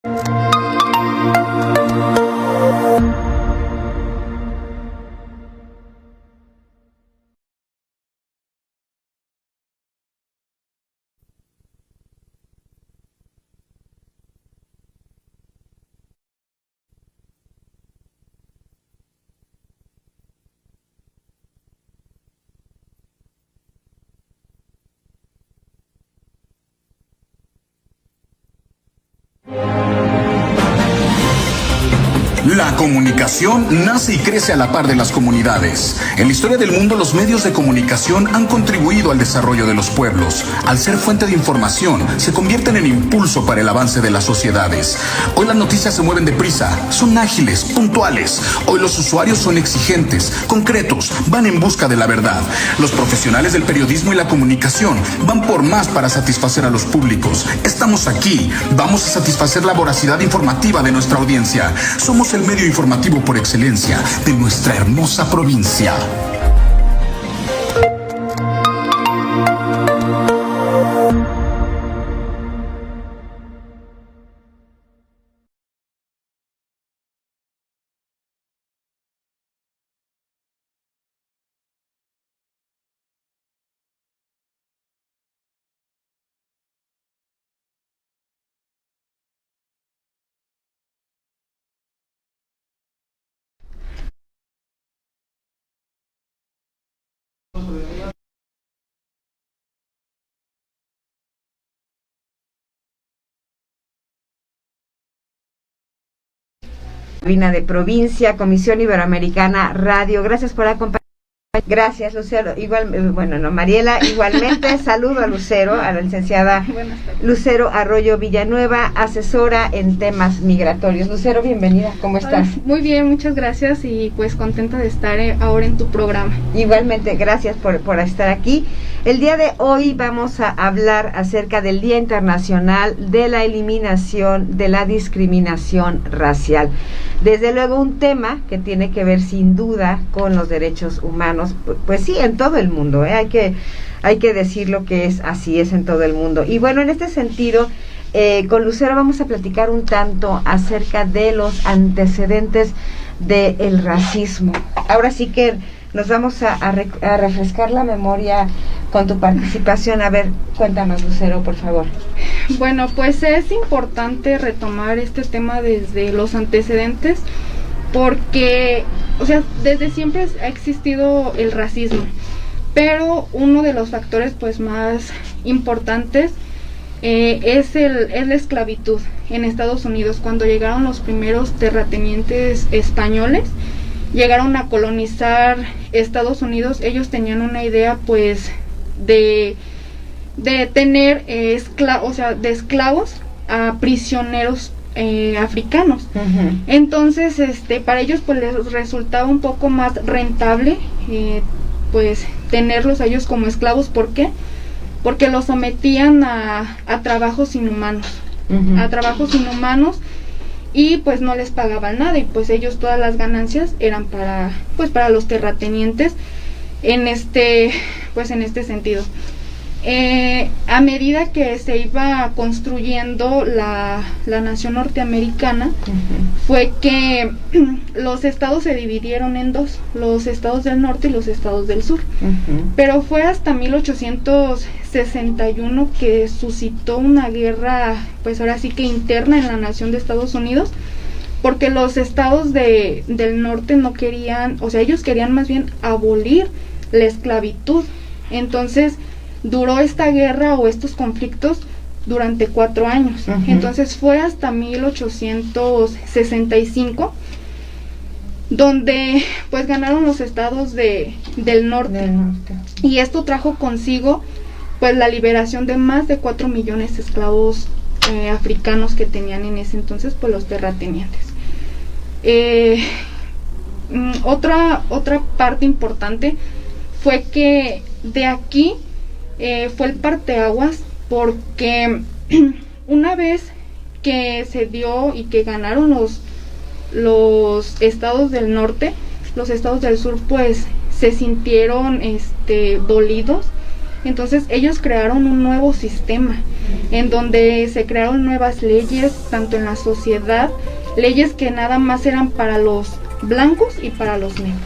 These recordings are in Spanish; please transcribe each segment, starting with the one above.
La comunicación nace y crece a la par de las comunidades. En la historia del mundo, los medios de comunicación han contribuido al desarrollo de los pueblos. Al ser fuente de información, se convierten en impulso para el avance de las sociedades. Hoy las noticias se mueven deprisa, son ágiles, puntuales. Hoy los usuarios son exigentes, concretos, van en busca de la verdad. Los profesionales del periodismo y la comunicación van por más para satisfacer a los públicos. Estamos aquí, vamos a satisfacer la voracidad informativa de nuestra audiencia. Somos el medio informativo por excelencia de nuestra hermosa provincia. Cabina de Provincia, Comisión Iberoamericana Radio. Gracias por acompañarnos. Gracias, Lucero. Mariela, igualmente saludo a Lucero, a la licenciada Lucero Arroyo Villanueva, asesora en temas migratorios. Lucero, bienvenida, ¿cómo estás? Muy bien, muchas gracias y pues contenta de estar ahora en tu programa. Igualmente, gracias por estar aquí. El día de hoy vamos a hablar acerca del Día Internacional de la Eliminación de la Discriminación Racial. Desde luego un tema que tiene que ver sin duda con los derechos humanos, pues sí, en todo el mundo, hay que decir lo que es, así es en todo el mundo. Y bueno, en este sentido, con Lucero vamos a platicar un tanto acerca de los antecedentes del racismo. Ahora sí que nos vamos a refrescar la memoria con tu participación. A ver, cuéntanos, Lucero, por favor. Bueno, pues es importante retomar este tema desde los antecedentes porque, o sea, desde siempre ha existido el racismo, pero uno de los factores pues más importantes es la esclavitud en Estados Unidos. Cuando llegaron los primeros terratenientes españoles, llegaron a colonizar Estados Unidos, ellos tenían una idea pues de tener de esclavos a prisioneros africanos. Uh-huh. Entonces para ellos pues les resultaba un poco más rentable pues tenerlos a ellos como esclavos. ¿Por qué? Porque los sometían a trabajos inhumanos. Uh-huh. A trabajos inhumanos y pues no les pagaban nada, y pues ellos todas las ganancias eran para los terratenientes en este sentido. A medida que se iba construyendo la nación norteamericana, uh-huh, fue que los estados se dividieron en dos, los estados del norte y los estados del sur. Uh-huh. Pero fue hasta 1861 que suscitó una guerra, pues ahora sí que interna en la nación de Estados Unidos, porque los estados del norte no querían, o sea, ellos querían más bien abolir la esclavitud. Entonces duró esta guerra o estos conflictos durante 4 años. Uh-huh. Entonces fue hasta 1865 donde pues ganaron los estados del norte. Y esto trajo consigo pues la liberación de más de 4 millones de esclavos africanos que tenían en ese entonces pues los terratenientes. Otra parte importante fue que de aquí fue el parteaguas, porque una vez que se dio y que ganaron los estados del norte, los estados del sur pues se sintieron dolidos. Entonces ellos crearon un nuevo sistema. en donde se crearon nuevas leyes, tanto en la sociedad, leyes que nada más eran para los blancos y para los negros.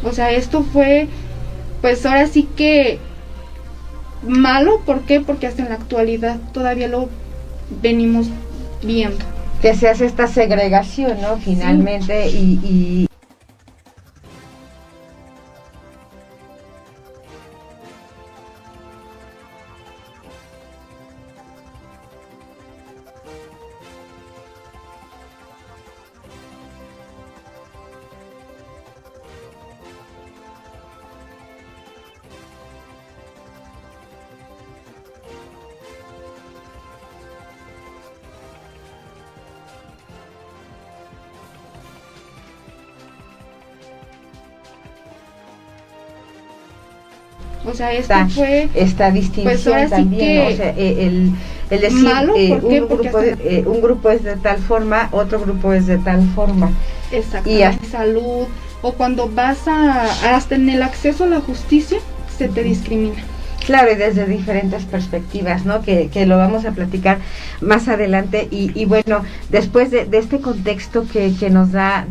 O sea, esto fue, pues ahora sí que malo. ¿Por qué? Porque hasta en la actualidad todavía lo venimos viendo. Que se hace esta segregación, ¿no? Finalmente, sí. y O sea, esto fue esta distinción, pues ahora también, sí que, ¿no? O sea, el decir malo, ¿por qué? un grupo es de tal forma, otro grupo es de tal forma. Exacto. Y hasta salud, o cuando vas hasta en el acceso a la justicia, se te discrimina. Claro, y desde diferentes perspectivas, ¿no? Que lo vamos a platicar más adelante. Y bueno, después de este contexto que nos da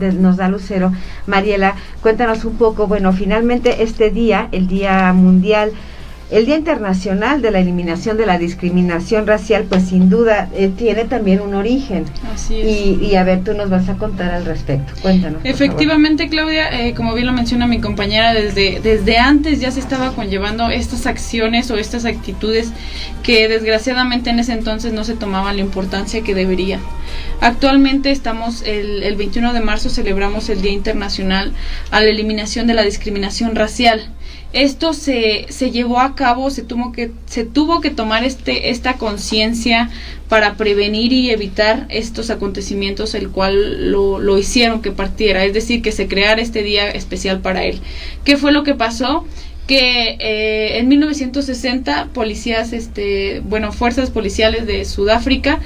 Lucero, Mariela, cuéntanos un poco, bueno, finalmente este día, el Día Mundial, el Día Internacional de la Eliminación de la Discriminación Racial, pues sin duda tiene también un origen. Así es. Y a ver, tú nos vas a contar al respecto. Cuéntanos. Efectivamente, Claudia, como bien lo menciona mi compañera, desde antes ya se estaba conllevando estas acciones o estas actitudes que desgraciadamente en ese entonces no se tomaban la importancia que deberían. Actualmente estamos, el 21 de marzo celebramos el Día Internacional a la Eliminación de la Discriminación Racial. Esto se llevó a cabo, se tuvo que tomar esta conciencia para prevenir y evitar estos acontecimientos, el cual lo hicieron que partiera, es decir, que se creara este día especial para él. ¿Qué fue lo que pasó? Que en 1960 fuerzas policiales de Sudáfrica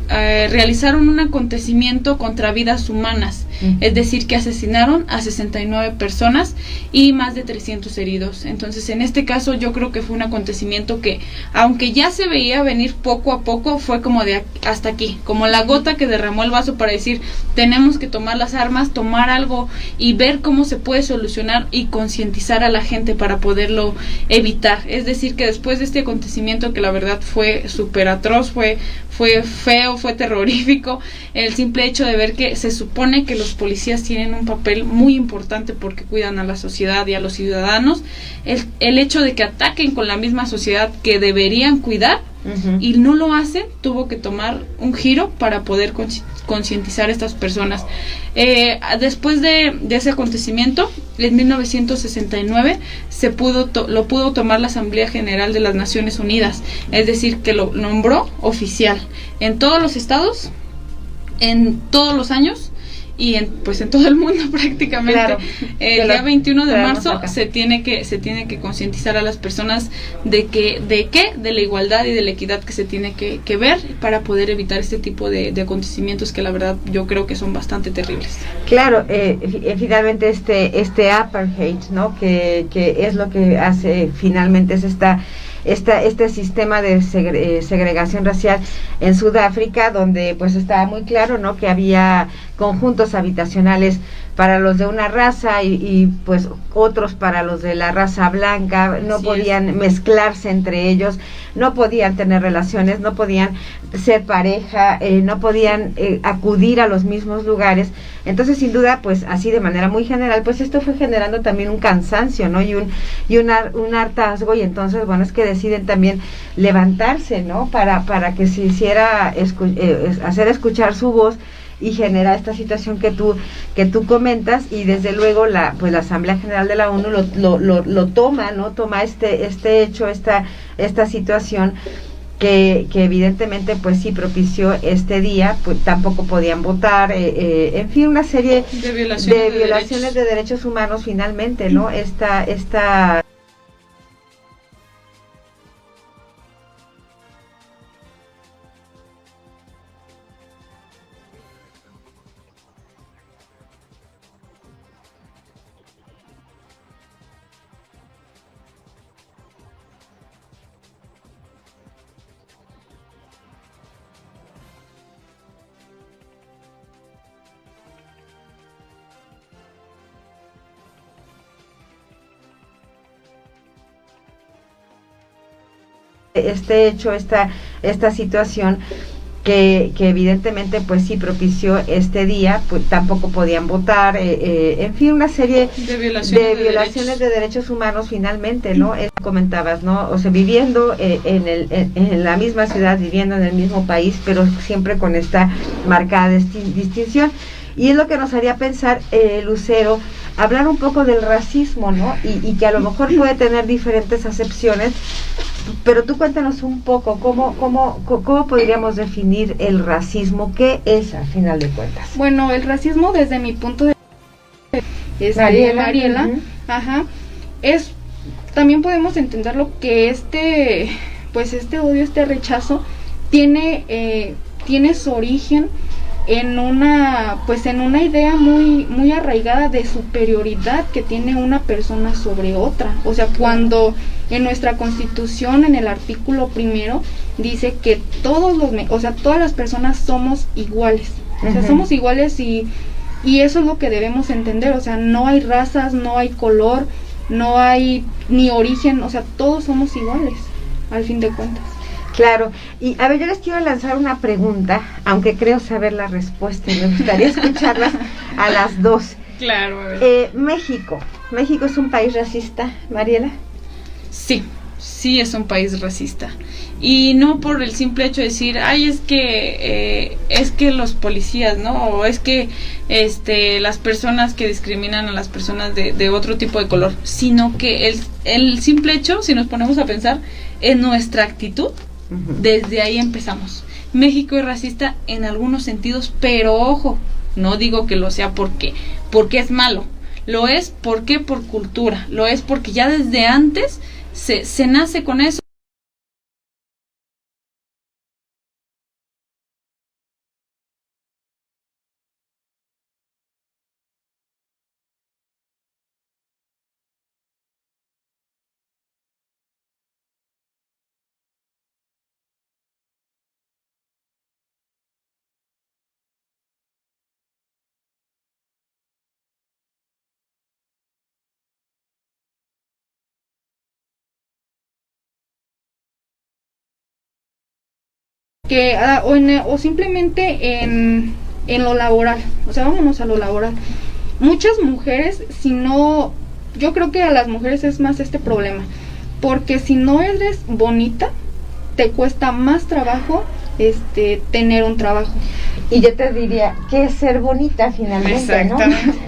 realizaron un acontecimiento contra vidas humanas, es decir, que asesinaron a 69 personas y más de 300 heridos. Entonces, en este caso yo creo que fue un acontecimiento que, aunque ya se veía venir poco a poco, fue como de hasta aquí, como la gota que derramó el vaso para decir, tenemos que tomar las armas, tomar algo y ver cómo se puede solucionar y concientizar a la gente para poderlo evitar. Es decir, que después de este acontecimiento, que la verdad fue súper atroz, fue feo, fue terrorífico, el simple hecho de ver que se supone que los policías tienen un papel muy importante porque cuidan a la sociedad y a los ciudadanos, el hecho de que ataquen con la misma sociedad que deberían cuidar, y no lo hacen, tuvo que tomar un giro para poder concientizar a estas personas. Después de ese acontecimiento, en 1969 lo pudo tomar la Asamblea General de las Naciones Unidas, es decir, que lo nombró oficial en todos los estados, en todos los años y en todo el mundo prácticamente. Claro, el día 21 de marzo se tiene que concientizar a las personas de la igualdad y de la equidad que se tiene que ver para poder evitar este tipo de acontecimientos que la verdad yo creo que son bastante terribles. Claro, finalmente este apartheid, ¿no? Que es lo que hace finalmente es este sistema de segregación racial en Sudáfrica, donde pues estaba muy claro, ¿no? Que había conjuntos habitacionales para los de una raza y pues otros para los de la raza blanca, no podían mezclarse entre ellos, no podían tener relaciones, no podían ser pareja, no podían acudir a los mismos lugares. Entonces, sin duda, pues así de manera muy general, pues esto fue generando también un cansancio, ¿no? Y un hartazgo, y entonces, bueno, es que deciden también levantarse, ¿no? Para que se hiciera hacer escuchar su voz y genera esta situación que tú comentas, y desde luego la Asamblea General de la ONU lo toma, ¿no? Toma este hecho, esta situación que evidentemente pues sí propició este día, pues tampoco podían votar, en fin, una serie de violaciones de derechos humanos finalmente, ¿no? Esta este hecho, esta situación que evidentemente pues sí propició este día, pues tampoco podían votar, en fin, una serie de violaciones de derechos humanos finalmente, ¿no? Comentabas, ¿no? O sea, viviendo en la misma ciudad, viviendo en el mismo país, pero siempre con esta marcada distinción. Y es lo que nos haría pensar, Lucero, hablar un poco del racismo, ¿no? Y que a lo mejor puede tener diferentes acepciones, pero tú cuéntanos un poco cómo podríamos definir el racismo, ¿qué es al final de cuentas? Bueno, el racismo desde mi punto de vista, Mariela, ajá, es, también podemos entenderlo que este odio, este rechazo tiene su origen en una idea muy arraigada de superioridad que tiene una persona sobre otra. O sea, cuando en nuestra Constitución, en el artículo 1, dice que todas las personas somos iguales. O sea, somos iguales y eso es lo que debemos entender. O sea, no hay razas, no hay color, no hay ni origen, o sea, todos somos iguales, al fin de cuentas. Claro, y a ver, yo les quiero lanzar una pregunta, aunque creo saber la respuesta y me gustaría escucharlas a las dos. Claro, a ver. ¿México es un país racista, Mariela? Sí es un país racista. Y no por el simple hecho de decir, ay, es que los policías, ¿no? O es que las personas que discriminan a las personas de otro tipo de color, sino que el simple hecho, si nos ponemos a pensar en nuestra actitud, desde ahí empezamos. México es racista en algunos sentidos, pero ojo, no digo que lo sea porque es malo. Lo es por cultura, lo es porque ya desde antes se nace con eso. Que o simplemente en lo laboral, o sea, vámonos a lo laboral. Muchas mujeres, yo creo que a las mujeres es más este problema, porque si no eres bonita, te cuesta más trabajo tener un trabajo. Y yo te diría, ¿qué es ser bonita finalmente, no?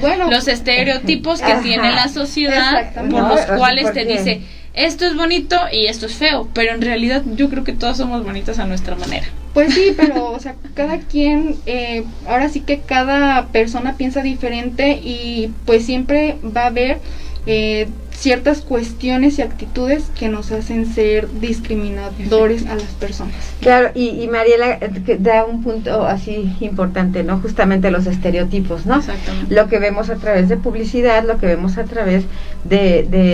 Bueno, los estereotipos que tiene la sociedad, por los cuales te dice, esto es bonito y esto es feo, pero en realidad yo creo que todas somos bonitas a nuestra manera. Pues sí, pero o sea, cada quien, ahora sí que cada persona piensa diferente y pues siempre va a haber ciertas cuestiones y actitudes que nos hacen ser discriminadores a las personas. Claro, y Mariela da un punto así importante, ¿no? Justamente los estereotipos, ¿no? Exactamente. Lo que vemos a través de publicidad, lo que vemos a través de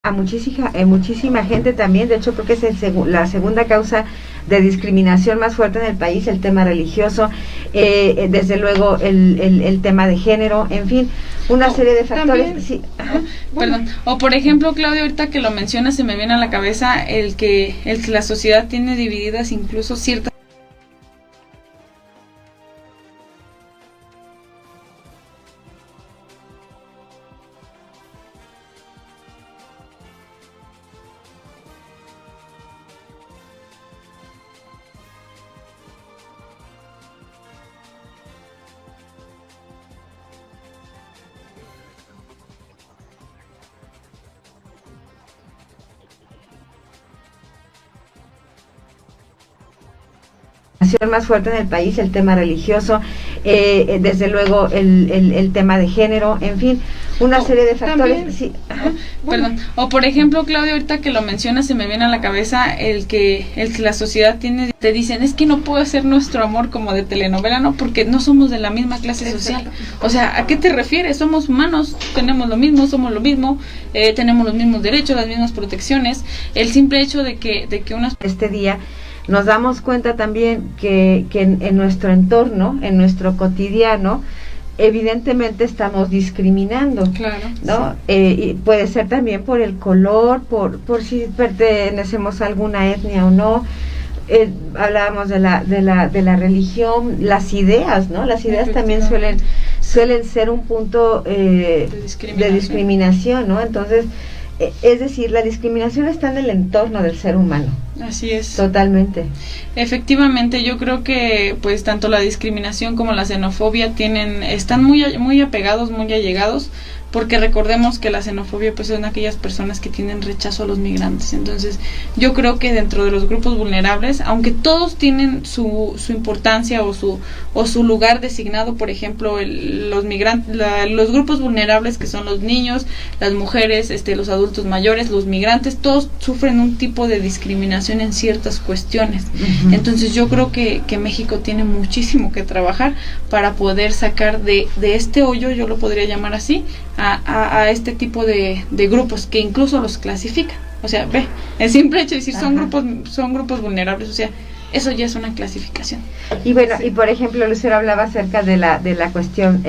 a muchísima gente también. De hecho, creo que es la segunda causa de discriminación más fuerte en el país, el tema religioso, desde luego el tema de género, en fin, una serie de factores. También, sí. Perdón. O por ejemplo, Claudia, ahorita que lo mencionas, se me viene a la cabeza el que la sociedad tiene divididas incluso ciertas más fuerte en el país, el tema religioso, desde luego el tema de género, en fin, una serie de factores. También, sí, perdón. O por ejemplo, Claudia, ahorita que lo mencionas, se me viene a la cabeza el que la sociedad tiene, te dicen, es que no puede ser nuestro amor como de telenovela, no, porque no somos de la misma clase social. O sea, ¿a qué te refieres? Somos humanos, tenemos lo mismo, somos lo mismo, tenemos los mismos derechos, las mismas protecciones. El simple hecho de que unas... Este día nos damos cuenta también que en nuestro entorno, en nuestro cotidiano, evidentemente estamos discriminando, Claro, ¿no? sí. Y puede ser también por el color, por si pertenecemos a alguna etnia o no. Hablábamos de la religión, las ideas, ¿no? Las ideas también suelen ser un punto de discriminación, ¿no? Entonces, es decir, la discriminación está en el entorno del ser humano. Así es. Totalmente. Efectivamente, yo creo que pues tanto la discriminación como la xenofobia están muy apegados, muy allegados, porque recordemos que la xenofobia pues son aquellas personas que tienen rechazo a los migrantes. Entonces, yo creo que dentro de los grupos vulnerables, aunque todos tienen su importancia o su lugar designado, por ejemplo, los grupos vulnerables, que son los niños, las mujeres, los adultos mayores, los migrantes, todos sufren un tipo de discriminación en ciertas cuestiones. Uh-huh. Entonces, yo creo que México tiene muchísimo que trabajar para poder sacar de este hoyo, yo lo podría llamar así, a este tipo de grupos que incluso los clasifican. O sea, ve, el simple hecho de decir son grupos vulnerables, o sea, eso ya es una clasificación. Y bueno, y por ejemplo, Lucero hablaba acerca de la cuestión,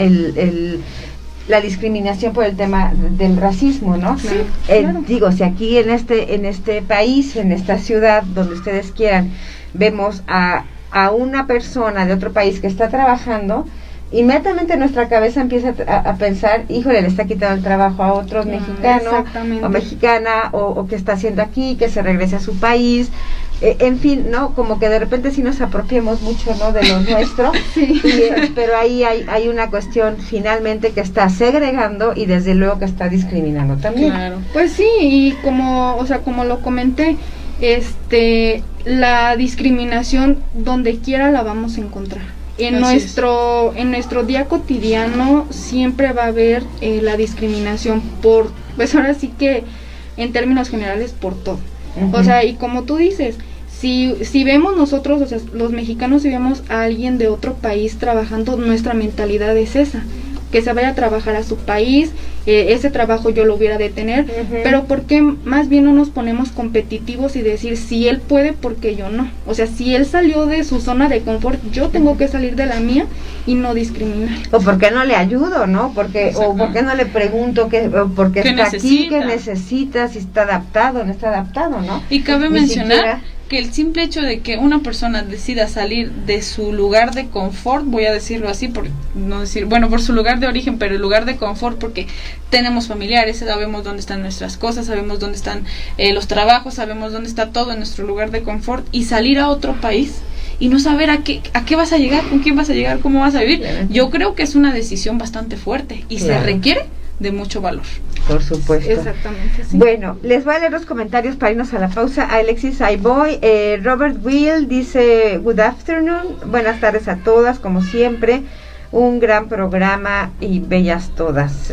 la discriminación por el tema del racismo, ¿no? Sí, claro. Digo, si aquí en este país, en esta ciudad, donde ustedes quieran, vemos a una persona de otro país que está trabajando, inmediatamente nuestra cabeza empieza a pensar, híjole, le está quitando el trabajo a otro mexicano o mexicana, o que está haciendo aquí, que se regrese a su país, en fin, ¿no? Como que de repente sí nos apropiemos mucho, ¿no?, de lo nuestro, sí. Pero ahí hay una cuestión finalmente que está segregando y desde luego que está discriminando también. Claro. Pues sí, y como lo comenté, la discriminación donde quiera la vamos a encontrar. En nuestro día cotidiano siempre va a haber la discriminación pues ahora sí que en términos generales por todo. Uh-huh. O sea, y como tú dices, si vemos nosotros, o sea, los mexicanos, si vemos a alguien de otro país trabajando, nuestra mentalidad es esa, que se vaya a trabajar a su país, ese trabajo yo lo hubiera de tener, uh-huh. Pero ¿por qué más bien no nos ponemos competitivos y decir, si él puede, ¿por qué yo no? O sea, si él salió de su zona de confort, yo tengo que salir de la mía y no discriminar. O ¿por qué no le ayudo, no? O ¿por qué no le pregunto por qué está aquí, qué necesita, si está adaptado, no está adaptado, ¿no? Y cabe mencionar que el simple hecho de que una persona decida salir de su lugar de confort, voy a decirlo así, por no decir, bueno, por su lugar de origen, pero el lugar de confort, porque tenemos familiares, sabemos dónde están nuestras cosas, sabemos dónde están los trabajos, sabemos dónde está todo en nuestro lugar de confort, y salir a otro país y no saber a qué vas a llegar, con quién vas a llegar, cómo vas a vivir, yo creo que es una decisión bastante fuerte y se requiere de mucho valor. Por supuesto. Exactamente, sí. Bueno, les voy a leer los comentarios para irnos a la pausa. Alexis, ahí voy. Robert Will dice, good afternoon, buenas tardes a todas, como siempre, un gran programa y bellas todas.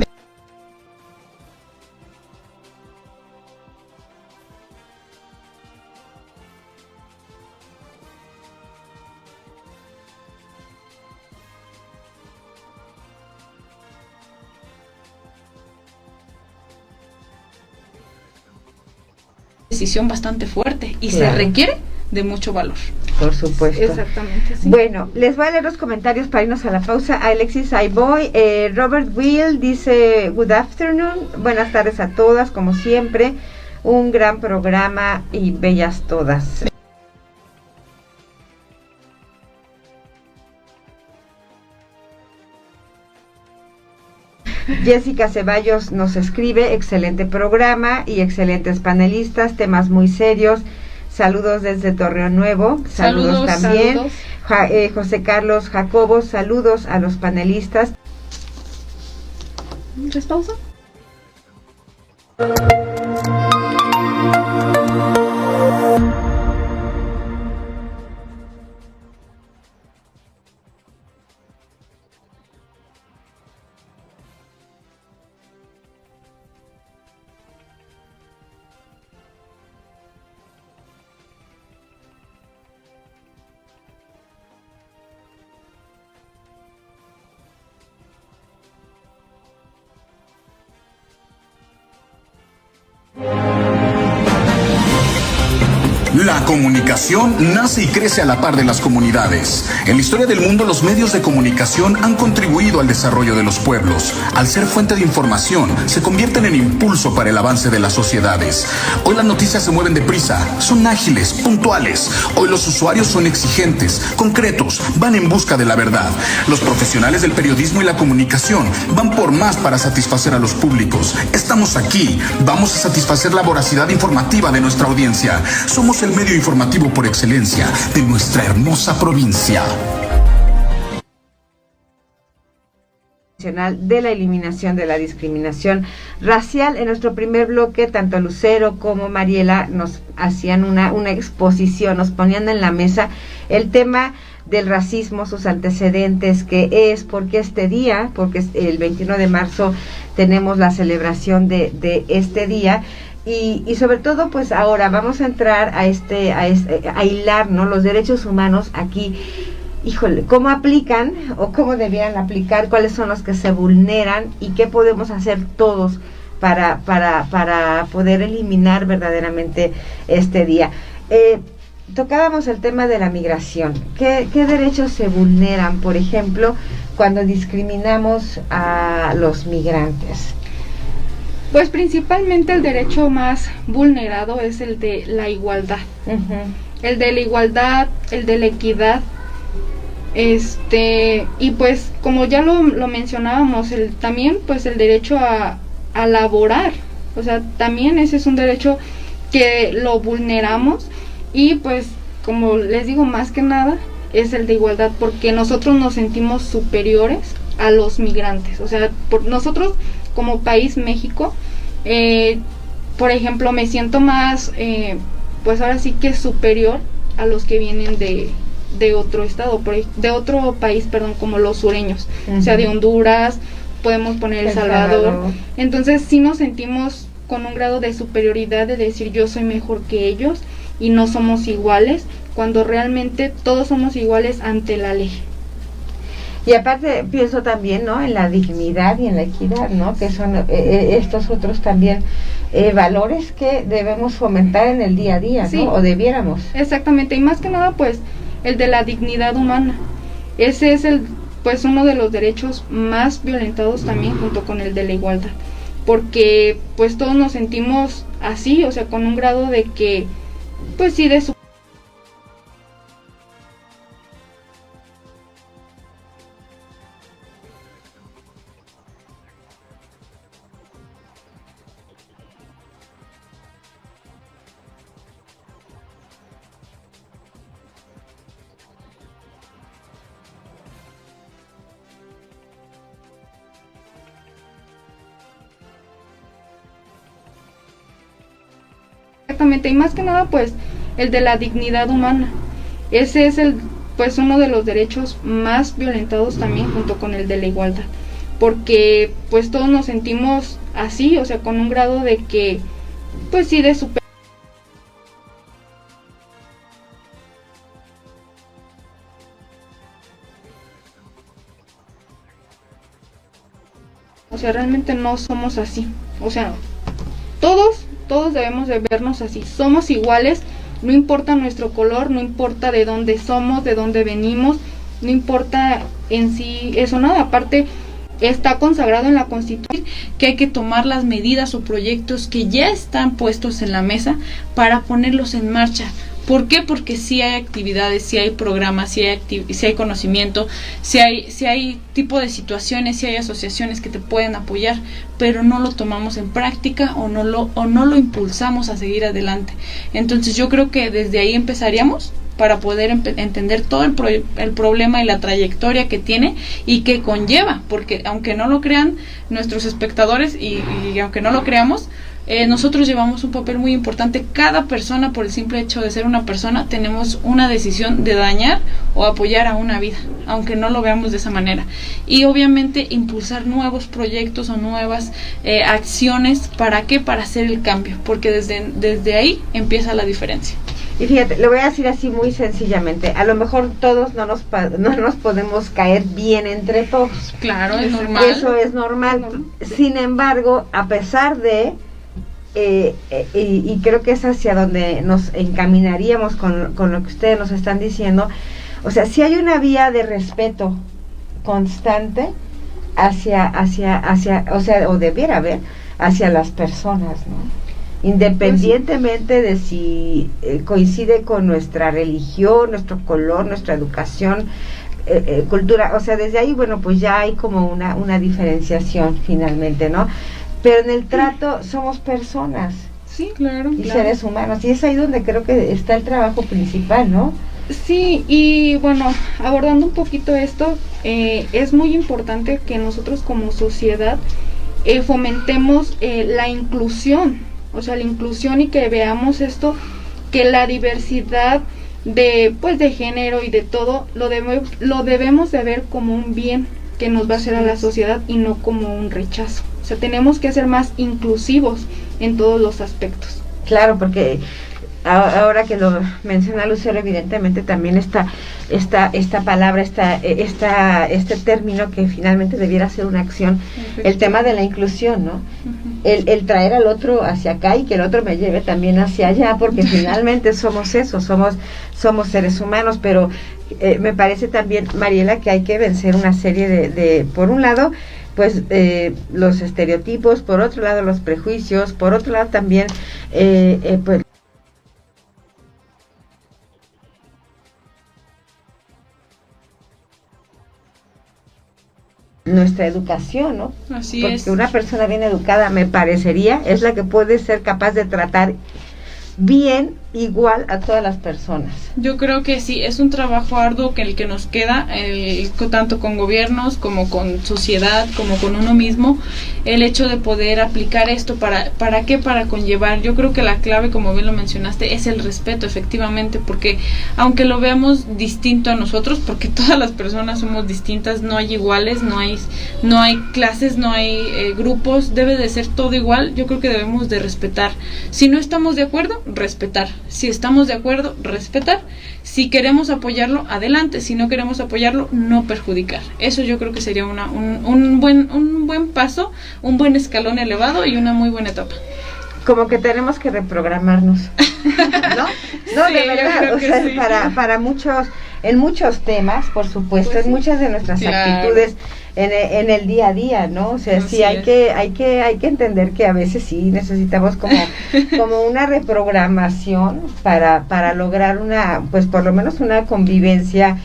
Decisión bastante fuerte y se requiere de mucho valor. Por supuesto. Exactamente, sí. Bueno, les voy a leer los comentarios para irnos a la pausa. Alexis, ahí voy. Robert Will dice, good afternoon, buenas tardes a todas, como siempre, un gran programa y bellas todas. Jessica Ceballos nos escribe, excelente programa y excelentes panelistas, temas muy serios. Saludos desde Torreón Nuevo. Saludos también. Saludos. José Carlos Jacobo, saludos a los panelistas. ¿Es pausa? La comunicación nace y crece a la par de las comunidades. En la historia del mundo, los medios de comunicación han contribuido al desarrollo de los pueblos. Al ser fuente de información, se convierten en impulso para el avance de las sociedades. Hoy las noticias se mueven deprisa, son ágiles, puntuales. Hoy los usuarios son exigentes, concretos, van en busca de la verdad. Los profesionales del periodismo y la comunicación van por más para satisfacer a los públicos. Estamos aquí, vamos a satisfacer la voracidad informativa de nuestra audiencia. Somos el medio informativo por excelencia de nuestra hermosa provincia. De la eliminación de la discriminación racial. En nuestro primer bloque, tanto Lucero como Mariela nos hacían una exposición, nos ponían en la mesa el tema del racismo, sus antecedentes, qué es, por qué este día, porque el 21 de marzo tenemos la celebración de este día. Y sobre todo, pues ahora vamos a entrar a hilar, ¿no?, los derechos humanos aquí. Híjole, ¿cómo aplican o cómo debieran aplicar? ¿Cuáles son los que se vulneran? ¿Y qué podemos hacer todos para poder eliminar verdaderamente este día? Tocábamos el tema de la migración. ¿Qué derechos se vulneran, por ejemplo, cuando discriminamos a los migrantes? Pues principalmente el derecho más vulnerado es el de la igualdad. Uh-huh. El de la igualdad, el de la equidad. Y pues como ya lo mencionábamos, también pues el derecho a laborar. O sea, también ese es un derecho que lo vulneramos. Y pues como les digo, más que nada es el de igualdad, porque nosotros nos sentimos superiores a los migrantes. O sea, nosotros como país México, por ejemplo, me siento más, pues ahora sí que superior a los que vienen de otro estado, de otro país, perdón, como los sureños, uh-huh. O sea, de Honduras, podemos poner El Salvador. Entonces sí nos sentimos con un grado de superioridad de decir yo soy mejor que ellos y no somos iguales, cuando realmente todos somos iguales ante la ley. Y aparte pienso también, ¿no?, en la dignidad y en la equidad, ¿no?, que son estos otros también valores que debemos fomentar en el día a día, sí, ¿no?, o debiéramos. Exactamente, y más que nada pues el de la dignidad humana. Ese es pues uno de los derechos más violentados también, junto con el de la igualdad, porque pues todos nos sentimos así, o sea, con un grado de que pues sí, de su Exactamente, y más que nada pues el de la dignidad humana. Ese es pues uno de los derechos más violentados también, junto con el de la igualdad, porque pues todos nos sentimos así, o sea, con un grado de que pues sí, de super. O sea, realmente no somos así. O sea, todos debemos de vernos así. Somos iguales, no importa nuestro color, no importa de dónde somos, de dónde venimos, no importa en sí eso, nada. Aparte, está consagrado en la Constitución que hay que tomar las medidas o proyectos que ya están puestos en la mesa para ponerlos en marcha. ¿Por qué? Porque sí hay actividades, sí hay programas, sí hay conocimiento, sí hay tipo de situaciones, sí hay asociaciones que te pueden apoyar, pero no lo tomamos en práctica o no lo impulsamos a seguir adelante. Entonces yo creo que desde ahí empezaríamos para poder entender todo el problema y la trayectoria que tiene y que conlleva, porque aunque no lo crean nuestros espectadores y aunque no lo creamos, nosotros llevamos un papel muy importante. Cada persona, por el simple hecho de ser una persona, tenemos una decisión de dañar o apoyar a una vida, aunque no lo veamos de esa manera. Y obviamente impulsar nuevos proyectos o nuevas acciones. ¿Para qué? Para hacer el cambio, porque desde ahí empieza la diferencia. Y fíjate, lo voy a decir así muy sencillamente, a lo mejor todos no nos podemos caer bien entre todos. Claro, es normal. Eso es normal. Sin embargo, a pesar de y creo que es hacia donde nos encaminaríamos con lo que ustedes nos están diciendo. O sea, si hay una vía de respeto constante hacia, o sea, o debiera haber, hacia las personas, ¿no? Independientemente de si coincide con nuestra religión, nuestro color, nuestra educación, cultura, o sea, desde ahí, bueno, pues ya hay como una diferenciación finalmente, ¿no? Pero en el trato somos personas. Sí, claro. Y seres humanos, y es ahí donde creo que está el trabajo principal, ¿no? Sí, y bueno, abordando un poquito esto, es muy importante que nosotros como sociedad fomentemos la inclusión, o sea, la inclusión, y que veamos esto, que la diversidad de género y de todo lo debemos de ver como un bien que nos va a hacer a la sociedad y no como un rechazo. O sea, tenemos que ser más inclusivos en todos los aspectos. Claro, porque ahora que lo menciona Lucero, evidentemente también esta palabra, este término que finalmente debiera ser una acción, el tema de la inclusión, ¿no? El traer al otro hacia acá y que el otro me lleve también hacia allá, porque finalmente somos eso, somos seres humanos, pero me parece también, Mariela, que hay que vencer una serie de por un lado, pues los estereotipos, por otro lado los prejuicios, por otro lado también pues nuestra educación, ¿no? Así porque es. una persona bien educada, me parecería, es la que puede ser capaz de tratar bien, igual a todas las personas. Yo creo que sí, es un trabajo arduo que el que nos queda, tanto con gobiernos como con sociedad, como con uno mismo, el hecho de poder aplicar esto, ¿para qué? Para conllevar. Yo creo que la clave, como bien lo mencionaste, es el respeto, efectivamente, porque aunque lo veamos distinto a nosotros, porque todas las personas somos distintas, no hay iguales, no hay clases, no hay grupos, debe de ser todo igual. Yo creo que debemos de respetar. Si no estamos de acuerdo, respetar. Si estamos de acuerdo, respetar. Si queremos apoyarlo, adelante. Si no queremos apoyarlo, no perjudicar. Eso yo creo que sería un buen paso, un buen escalón elevado y una muy buena etapa. Como que tenemos que reprogramarnos, ¿no? No, Sí, de verdad, o sea, sí. para muchos, en muchos temas, por supuesto, Pues en sí. muchas de nuestras Claro. actitudes, en el día a día, ¿no? O sea, sí hay que entender que a veces sí necesitamos como una reprogramación para lograr pues por lo menos una convivencia.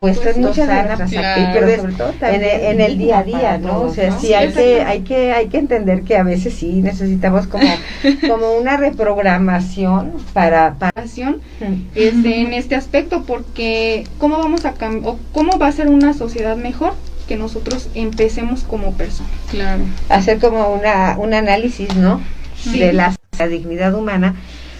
Pues en muchas de nuestras actitudes, sobre todo en el día a día, ¿no? O sea, sí hay que entender que a veces sí necesitamos como una reprogramación para en este aspecto, porque cómo vamos a cómo va a ser una sociedad mejor que nosotros empecemos como personas. Claro. hacer como un análisis, ¿no? Sí. De la dignidad humana.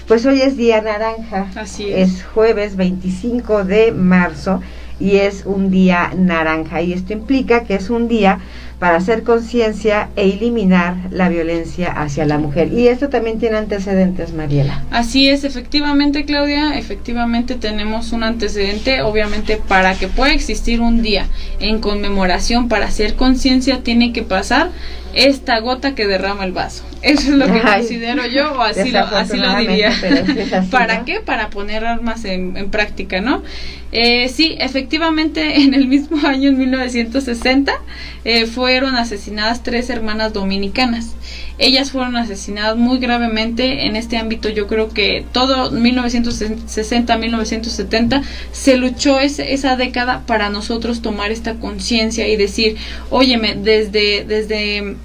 Pues hoy es día naranja. Así es. Es jueves 25 de marzo y es un día naranja, y esto implica que es un día para hacer conciencia e eliminar la violencia hacia la mujer. Y esto también tiene antecedentes, Mariela. Así es, efectivamente, Claudia, efectivamente tenemos un antecedente. Obviamente, para que pueda existir un día en conmemoración para hacer conciencia, tiene que pasar esta gota que derrama el vaso. Eso es lo que considero yo, o así lo diría. Es así, ¿Para ¿no? qué? Para poner armas en práctica, ¿no? Sí, efectivamente, en el mismo año, en 1960, fueron asesinadas 3 hermanas dominicanas. Ellas fueron asesinadas muy gravemente. En este ámbito yo creo que todo 1960, 1970 se luchó esa década para nosotros tomar esta conciencia y decir, óyeme, desde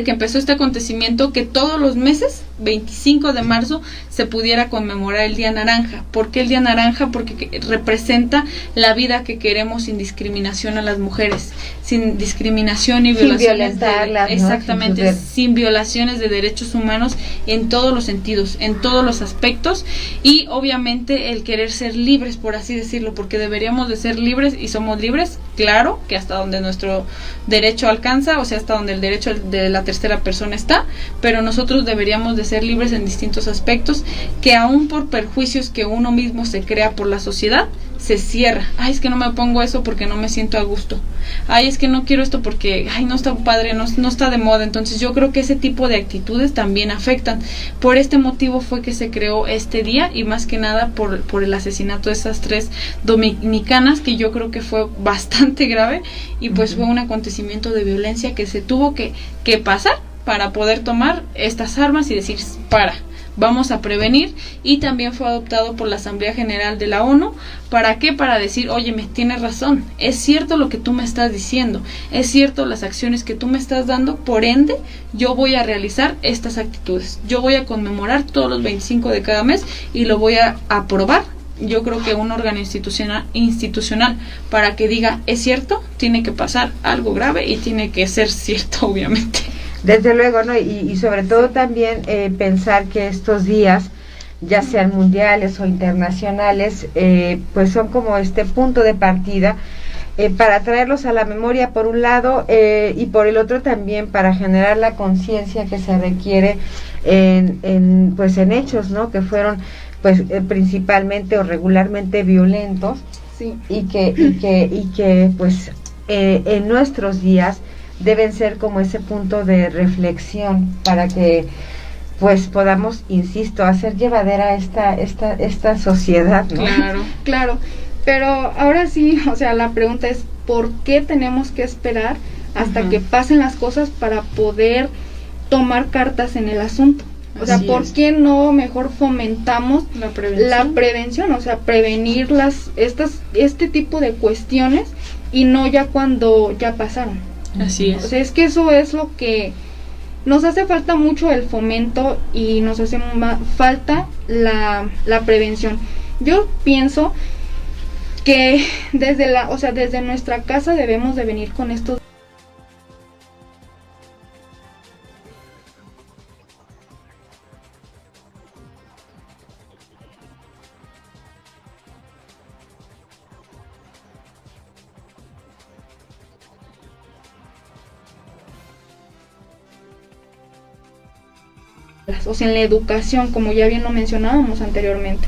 que empezó este acontecimiento, que todos los meses 25 de marzo se pudiera conmemorar el Día Naranja. ¿Por qué el Día Naranja? Porque representa la vida que queremos sin discriminación a las mujeres, sin discriminación y violaciones, exactamente, ¿no? Sin violaciones de derechos humanos en todos los sentidos, en todos los aspectos, y obviamente el querer ser libres, por así decirlo, porque deberíamos de ser libres y somos libres, claro, que hasta donde nuestro derecho alcanza, o sea, hasta donde el derecho de la tercera persona está, pero nosotros deberíamos de ser libres en distintos aspectos, que aún por perjuicios que uno mismo se crea por la sociedad, se cierra. Ay, es que no me pongo eso porque no me siento a gusto. Ay, es que no quiero esto porque, ay, no está padre, no está de moda. Entonces yo creo que ese tipo de actitudes también afectan. Por este motivo fue que se creó este día, y más que nada por el asesinato de esas 3 dominicanas, que yo creo que fue bastante grave, y pues fue un acontecimiento de violencia que se tuvo que pasar para poder tomar estas armas y decir, vamos a prevenir. Y también fue adoptado por la Asamblea General de la ONU. ¿Para qué? Para decir, oye, me tienes razón, es cierto lo que tú me estás diciendo, es cierto las acciones que tú me estás dando, por ende, yo voy a realizar estas actitudes, yo voy a conmemorar todos los 25 de cada mes y lo voy a aprobar. Yo creo que un órgano institucional para que diga, es cierto, tiene que pasar algo grave y tiene que ser cierto, obviamente. Desde luego, ¿no? Y sobre todo también pensar que estos días, ya sean mundiales o internacionales, pues son como este punto de partida para traerlos a la memoria por un lado, y por el otro también para generar la conciencia que se requiere en hechos, ¿no? Que fueron pues principalmente o regularmente violentos, sí, y que pues en nuestros días deben ser como ese punto de reflexión para que pues podamos, insisto, hacer llevadera esta sociedad, ¿no? Claro, pero ahora sí, o sea, la pregunta es, ¿por qué tenemos que esperar hasta que pasen las cosas para poder tomar cartas en el asunto? O sea, ¿por qué no mejor fomentamos la prevención? O sea, prevenir este tipo de cuestiones y no ya cuando ya pasaron. Así es. O sea, es que eso es lo que nos hace falta mucho, el fomento, y nos hace falta la prevención. Yo pienso que desde nuestra casa debemos de venir con estos o sea, en la educación, como ya bien lo mencionábamos anteriormente.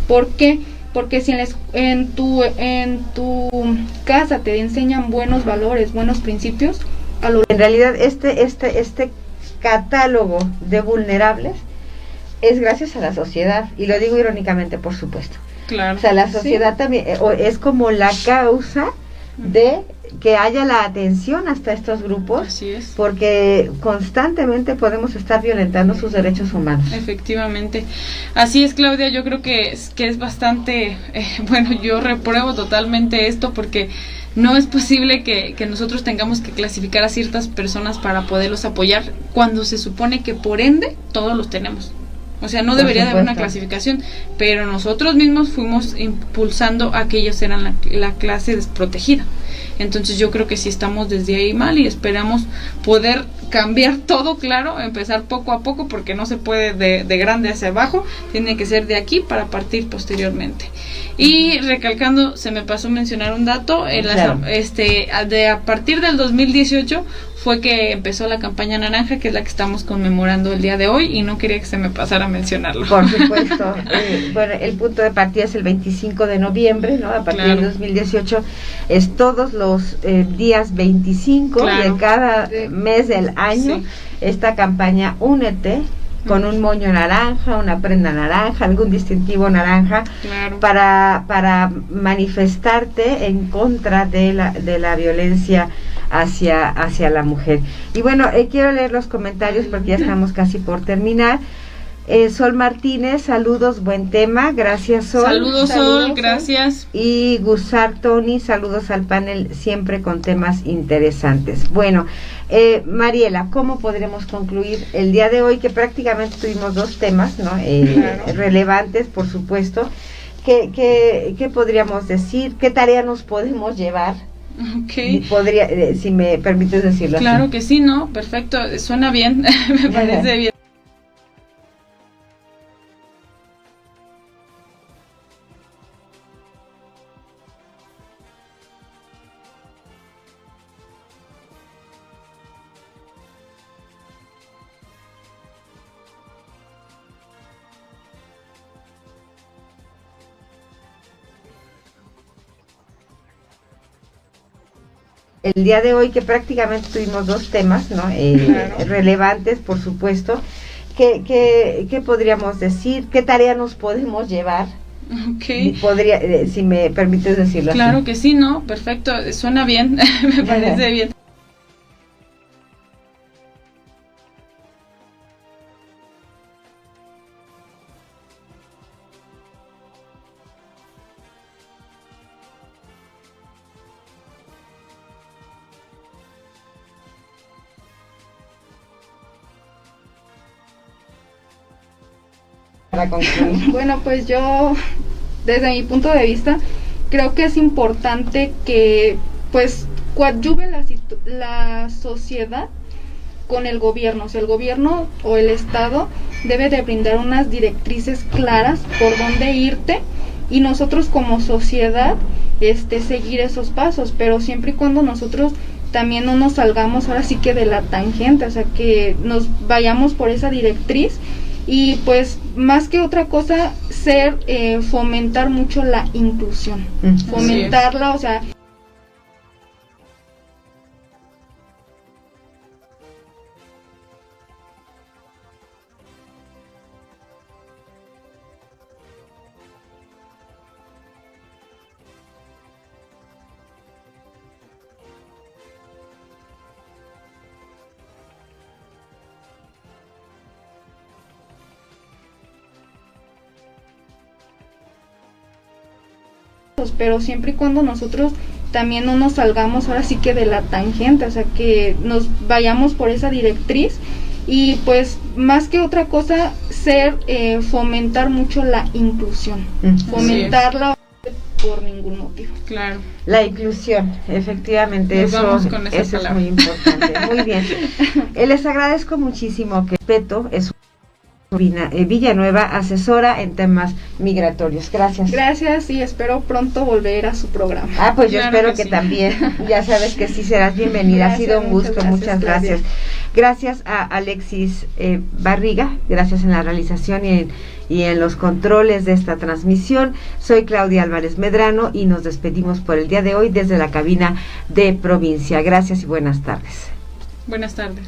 ¿Por qué? Porque si en tu casa te enseñan buenos valores, buenos principios, en realidad este catálogo de vulnerables es gracias a la sociedad, y lo digo irónicamente, por supuesto. Claro. O sea, la sociedad también es como la causa de que haya la atención hasta estos grupos. Así es. Porque constantemente podemos estar violentando sus derechos humanos. Efectivamente. Así es, Claudia, yo creo que es bastante, yo repruebo totalmente esto, porque no es posible que nosotros tengamos que clasificar a ciertas personas para poderlos apoyar, cuando se supone que por ende todos los tenemos. O sea, no debería de haber una clasificación, pero nosotros mismos fuimos impulsando a que ellos eran la clase desprotegida. Entonces yo creo que sí estamos desde ahí mal, y esperamos poder cambiar todo, claro, empezar poco a poco, porque no se puede de grande hacia abajo, tiene que ser de aquí para partir posteriormente. Y recalcando, se me pasó mencionar un dato, a partir del 2018 fue que empezó la campaña naranja, que es la que estamos conmemorando el día de hoy, y no quería que se me pasara a mencionarlo. Por supuesto. El punto de partida es el 25 de noviembre, ¿no? A partir del 2018 es todos los días 25 de cada mes del año. Sí. Esta campaña Únete, con un moño naranja, una prenda naranja, algún distintivo naranja, para manifestarte en contra de la violencia hacia la mujer. Y bueno, quiero leer los comentarios porque ya estamos casi por terminar. Sol Martínez, saludos, buen tema, gracias Sol. Saludos Sol, gracias. Y Gusar Tony, saludos al panel, siempre con temas interesantes. Bueno, Mariela, ¿cómo podremos concluir el día de hoy? Que prácticamente tuvimos dos temas, ¿no? Claro. Relevantes, por supuesto. ¿Qué podríamos decir? ¿Qué tarea nos podemos llevar? Okay. Podría, si me permites decirlo claro así. Que sí, ¿no? Perfecto, suena bien, me parece bien. El día de hoy que prácticamente tuvimos dos temas, ¿no? Claro. Relevantes, por supuesto. ¿Qué podríamos decir? ¿Qué tarea nos podemos llevar? Okay. Podría, si me permites decirlo claro así. Que sí, ¿no? Perfecto, suena bien, me parece bien. Bueno, pues yo, desde mi punto de vista, creo que es importante que pues coadyuve la sociedad con el gobierno. O sea, el gobierno o el Estado debe de brindar unas directrices claras por dónde irte, y nosotros como sociedad seguir esos pasos, pero siempre y cuando nosotros también no nos salgamos ahora sí que de la tangente, o sea, que nos vayamos por esa directriz. Y pues más que otra cosa, fomentar mucho la inclusión, fomentarla, o sea, pero siempre y cuando nosotros también no nos salgamos ahora sí que de la tangente, o sea, que nos vayamos por esa directriz. Y pues más que otra cosa, fomentar mucho la inclusión, fomentarla por ningún motivo. Claro. La inclusión, efectivamente, eso es muy importante. Muy bien. Les agradezco muchísimo que Peto es Villanueva, asesora en temas migratorios. Gracias. Gracias, y espero pronto volver a su programa. Pues yo espero que también. Ya sabes que sí serás bienvenida. Gracias, ha sido un gusto. Muchas gracias. Gracias a Alexis Barriga, gracias en la realización y en los controles de esta transmisión. Soy Claudia Álvarez Medrano y nos despedimos por el día de hoy desde la cabina de Provincia. Gracias y buenas tardes. Buenas tardes.